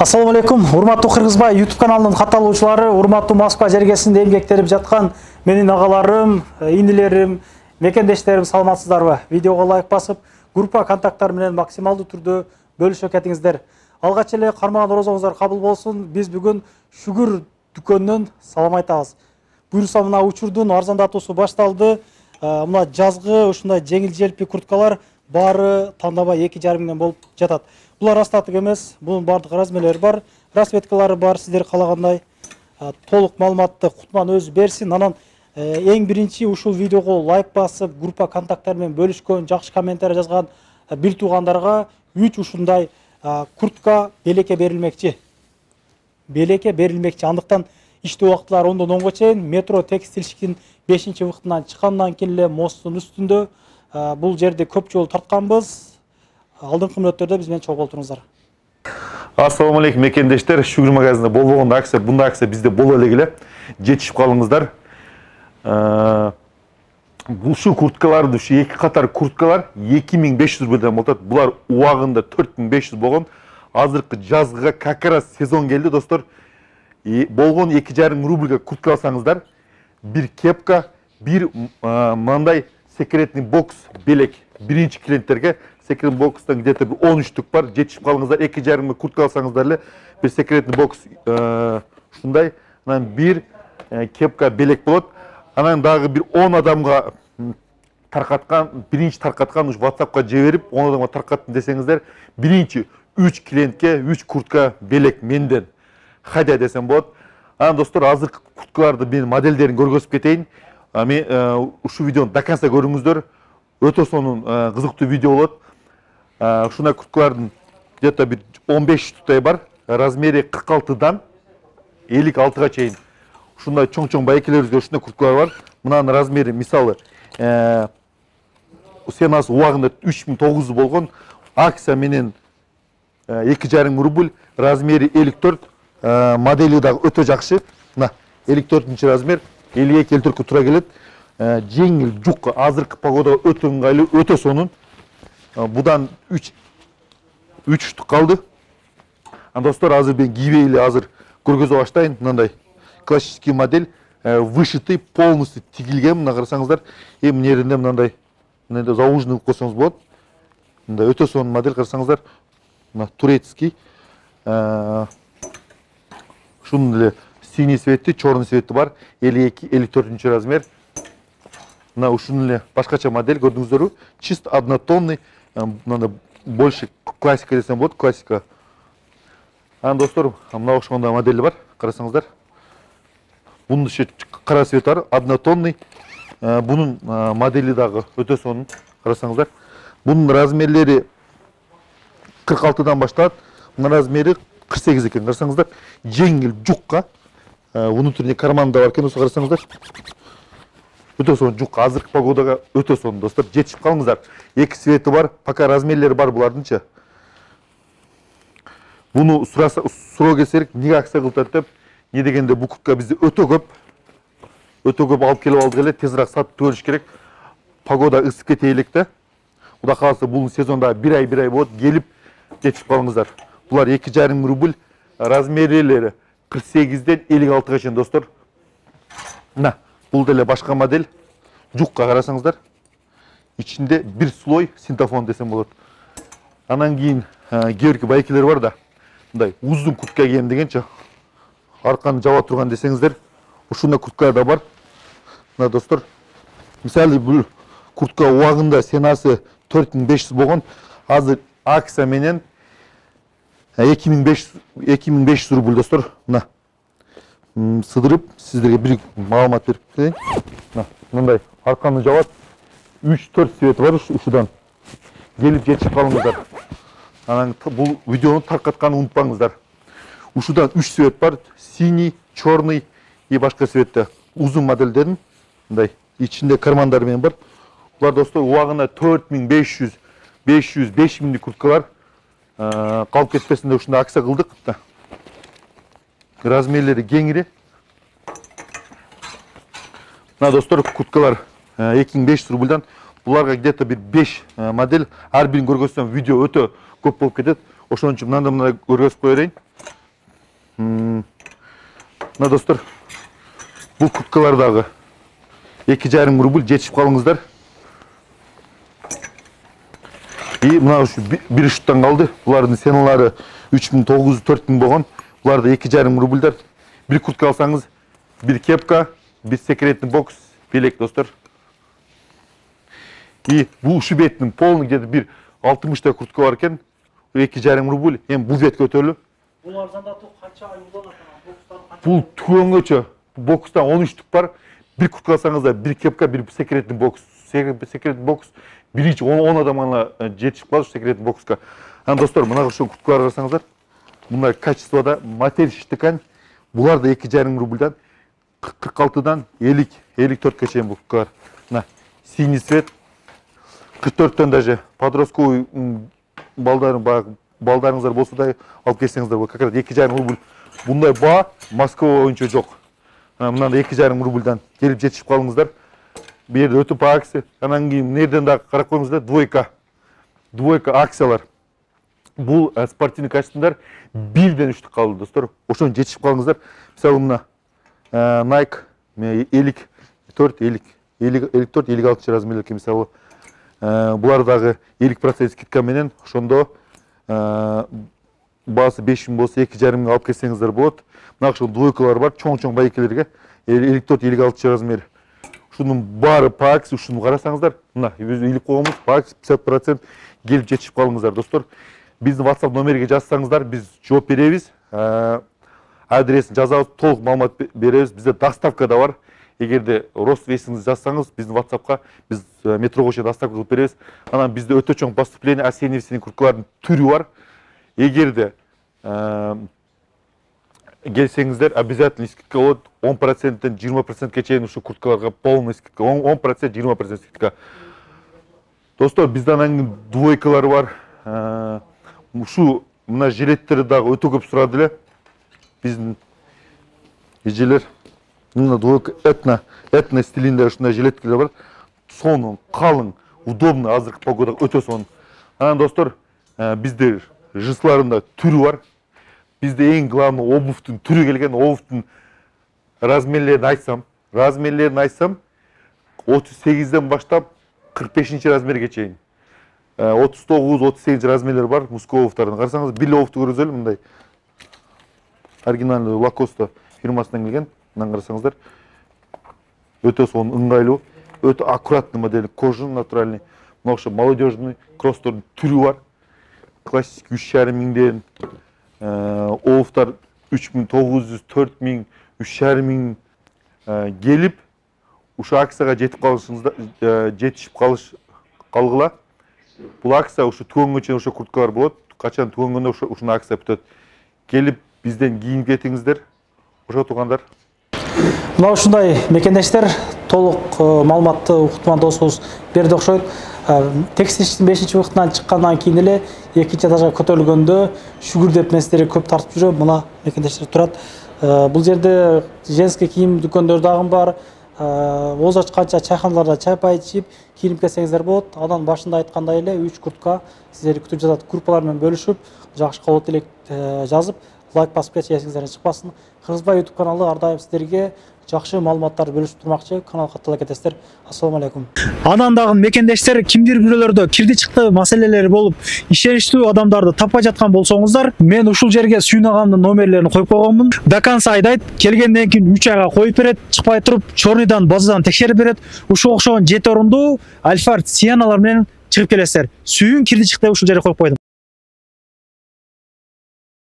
Assalamu алейкум, урматтуу Кыргызбай YouTube каналынын катталуучулары, урматтуу Москва жергесинде эмгектенип жаткан менин агаларым, инилерим, мекендештерим, саламатсыздарбы? Видеого лайк басып, группа контакттар менен максималдуу түрдө бөлүшө кетиңиздер. Алгач эле кармаган орозоңуздар кабыл болсун. Биз бүгүн Шүгүр дүкөнүнөн салам айтабыз. Буюрса мына учурдун арзандатуусу башталды. Мына жазгы ушундай жеңил желпи курткалар баары тандабай 2,5 миңден болуп жатат. Булар астатык эмес, бунун бардык размерлери бар, расцветкалары бар. Сиздер калагандай толук маалыматты Кутман өзү берсин. Анан эң биринчи ушул видеого лайк басып, группа контакттар менен бөлүшкөн, жакшы комментарий жазган бир туугандарга 3 ушундай куртка белекке берилмекчи. Андыктан иштөө убактылары 10-дон 10го чейин метро текстильщиктин 5-выктынан чыккандан кийин эле мосттун үстүндө бул жерде көп жол тартканбыз. Алдыңкы мүнөттөрдө биз менен чогуу болуңуздар. Ассаламу алейкум мекендештер. Шүгүр магазинде болбогондо акция, бундай акция бизде боло эле келе. Жетишип калыңыздар. Ушу курткаларды, ушу эки катар курткалар 2500 рубльден болот. Булар убагында 4500 болгон. Азыркы жазгыга как раз сезон келди, достор. Болгон 2,5 рубльга куртка алсаңыздар, бир кепка, бир мындай секретный бокс белек биринчи клиенттерге. Секретный бокстан где-то 13 штук бар. Жетишип калыңыздар. 2,5 куртка алсаңыздар эле бир секретный бокс ушундай, анан бир кепка белек болот. Анан дагы бир 10 адамга таркаткан, биринчи таркаткан уш WhatsAppка жиберип, 10 адамга таркаттым десеңиздер, биринчи 3 клиентке 3 куртка белек менден хадя десем болот. Анан достор, азыркы курткаларды мен модельдерин көргөзүп кетейин. Мен ушу видеону до конца көрүңүздөр. Өтө сонун кызыктуу видео болот. Ушундай курткалардын где-то бир 15 штуктай бар. Размери 46дан 56га чейин. Ушундай чоң-чоң байкелерибизде ушундай курткалар бар. Мынанын размери мисалы сенасы убагында 3900 болгон. Акция менен 2,5 рубль, размери 54, модели дагы өтө жакшы. Мына 54-нчи размер, 52-54 тура келет. Жеңил, жук, азыркы погода өтө ыңгайлуу, өтө сонун. Будан 3 штук калды. Достор, азыр мен кийбей эле азыр көргөзө баштайын. Мындай классический модель, вышитый, полностью тигилген. Мына карасаңыздар, эми неринде мындай зауженный койсоңуз болот. Мындай өтө сонун модель, карасаңыздар. Мына турецкий. Ушунун эле синий цветти, черный цветти бар. 52-54 размер. Мына ушунун эле башкача модель көрдүңүздөрбү? Чисто однотонный, мындай больше классика десем болот, классика. Анан достор, мына окшогондой модели бар, карасаңыздар. Бунун иши кара цвет бар, однотонный. Бунун модели дагы өтө сонун, карасаңыздар. Бунун размерлери 46дан башталат. Мына размери 48 экен, карасаңыздар. Жеңил, жукка. Внутренний карманда бар экен, карасаңыздар. Өтө сонун, жук, азыркы погодага өтө сонун, достор. Жетишип калыңыздар. Эки цвети бар, пока размерлери бар булардынча. Буну суроо келсек, эмне акция кылып деп, не дегенде бул куртка бизде өтө көп алып келип алдык эле, тезирээк сатып көрүш керек. Погода ысып кетейлик да. Кудай кааласа бул сезонда бир ай болот, келип жетишип калыңыздар. Булар 2,5 рубль, размерлери 48ден 56га чейин, достор. Мына бул деле башка модель. Жукка карасаңыздар. Ичинде бир слой синтофон десем болот. Анан кийин кээбирки байкелер бар да. Мындай узун куртка кийем дегенче. Арканы жаба турган десеңиздер, ушундай курткалар да бар. Мына достор, мисалы бул куртка убагында сенасы 4500 болгон. Азыр акция менен 2500 рубль, достор. Мына сыдырып, сиздерге бир маалымат берип кетейин. Мындай арканы жабат. 3-4 цвет бар ушудан. Келип жетишип калыңыздар. Анан бул видеону таркатканды унутпаңыздар. Ушудан 3 цвет бар. Синий, черный и башка цветте. Узун модель дедим. Мындай ичинде кармандар менен бар. Булар достор убагында 4500, 500, 5000 курткалар. Калып кетпесин деп ушундай акция кылдык. Размерлери кеңири. Мына достор, курткалар 2500 рубльдан. Буларга где-то бир 5 модель. Ар бирин көргөзсөм видео өтө көп болуп кетет. Ошон үчүн мындай көргөзүп кое берейин. Мына достор, бұл курткалардағы 2,5 рубль жетішіп қалыңыздар. И мына бір үштен қалды. Бұлардың сеналары 3900-4000 болған. Бұларды 2,5 рубльдар. Bir kurtka alsanız, bir kepka, bir секретный бокс, белек достор. И бұл шүбеттің полный где-то bir 60 kurtka var eкен, 2,5 рубль, hem bu vet көтөлі. Бұл арзандату қанша ай ұлданат? Бұл түгөнгөчө, бокстан 13 түк бар. Bir kurtka alsanız da bir kepka, bir секретный бокс. Секретный бокс, бірінші 10 адамына жетішіп қалды секретный боксқа. Ана достор, мына үшін kurtkalar арасаңыздар, бұндар качествода материштікан. Бұлар да 2,5 рубльдан 46-дан 54-ке шейін бұл курткалар. Мына синий цвет, 44-тен даже подростковый балдарыңыздар болса да алып келсеңіздер бұл. Как раз 2,5 рубль. Бұндай ба Москва ойынша жоқ. Мынанда 2,5 рубльдан келіп жетішіп қалыңыздар. Бұл жерде өте по акция. Анан кейін нерден да қарап қойыңыздар, двойка акциялар. Бұл спортивный костюмдар 1-ден 3-тік қалды достар. Ошон жетішіп қалыңыздар. Мысалы мына Nike 54-56 размерлерге мысалы бұлардағы 50% скидка менен ошондо басы 5000 болса 2,5 алып келсеңіздер болады. Мына ошол двойкалар бар, чоң-чоң байкелерге 54-56 размер. Ушунун бары по акции, ушуну карасаңыздар, мына илип койгонбуз, по акции 50% келип жетишип калыңыздар достор. Биздин WhatsApp номерге жазсаңыздар, биз жооп беребиз. Адресин жазабыз, толук маалымат беребиз. Бизде доставка да бар. Эгерде рост весиңизди жазсаңыз, биздин WhatsAppка биз метрого чейин доставка кылып беребиз. Анан бизде өтө чоң поступление осенний курткалардын түрү бар. Эгерде келсеңиздер, обязательно скидка болот. 10%-тен 20%ке чейин ушу курткаларга полный скидка. 10% 20% скидка. Достор, бизде анан двойкалар бар. Ушу мына жилеттери дагы өтө көп сурады эле. Биздин эжелер мына двойка этно стилинде ушундай жилеткелер бар. Сонун, калың, удобный, азыркы погодага өтө сонун. Анан достор, бизде жысларында түрү бар. Бизде эң главный обувтун түрү келген, обувтун размерлерин айтсам, 38-ден баштап 45-чи размерге чейин. 39-38 размерлер бар мужской обувтардын. Карасаңыз, бир обувту көрөсүз эле мындай. Оригинальный Lacoste фирмасынан келген. Мындан карасаңыздар, өтө сонун, ыңгайлуу, өтө аккуратный модель, кожаный, натуральный. Мына ошо молодежный кросстордун түрү бар. Классик 3,5 миңден, обувтар 3900, 4000, 3,5 миң келип, ушу акцияга жетишип калгыла. Бул акция ушу түгөнгө чейин ошо курткалар болот. Качан түгөнгөндө ушуну акция бүтөт. Келип бизден кийинип кетиңиздер. Ошо туугандар. Мына ушундай мекендештер толук маалыматты уктурман досубуз берди окшойт. Текстилчтин 5-вактынан чыккандан кийин эле 2-чи этажга көтөрүлгөндө шүгүрдеп нерселери көп тартып жүрөт. Мына мекендештер турат. Бул жерде женский кийим дүкөндөрү дагы бар. Оз ачканча чайханаларда чай пай ичип кийинип келсеңиздер болот. Анан башында айткандай эле 3 куртка сиздерди күтүп жатат. Группалар менен бөлүшүп, жакшы кабыл элек жазып, лайк басып кетсе эсиңиздерден чыкпасын. Кыргызбай YouTube каналы ар дайым сиздерге жакшы маалыматтарды бөлүшүп турмакчы. Канал каттала кетесиздер. Ассаламу алейкум. Анан дагы мекендештер кимдир бирөөлөрдө кирди чыкты маселелери болуп, ишеничтүү адамдарды таппай жаткан болсоңуздар, мен ушул жерге Сүйүн агамдын номерлерин коюп койгонмун. До конца айдайт, келгенден кийин 3 айга коюп берет, чыкпай туруп, чорныйдан, базадан текшерип берет. Ушул окшогон 7 орундуу Альфард Сиеналар менен чыгып келесиздер. Сүйүн кирди чыкты ушул жерге коюп койдум.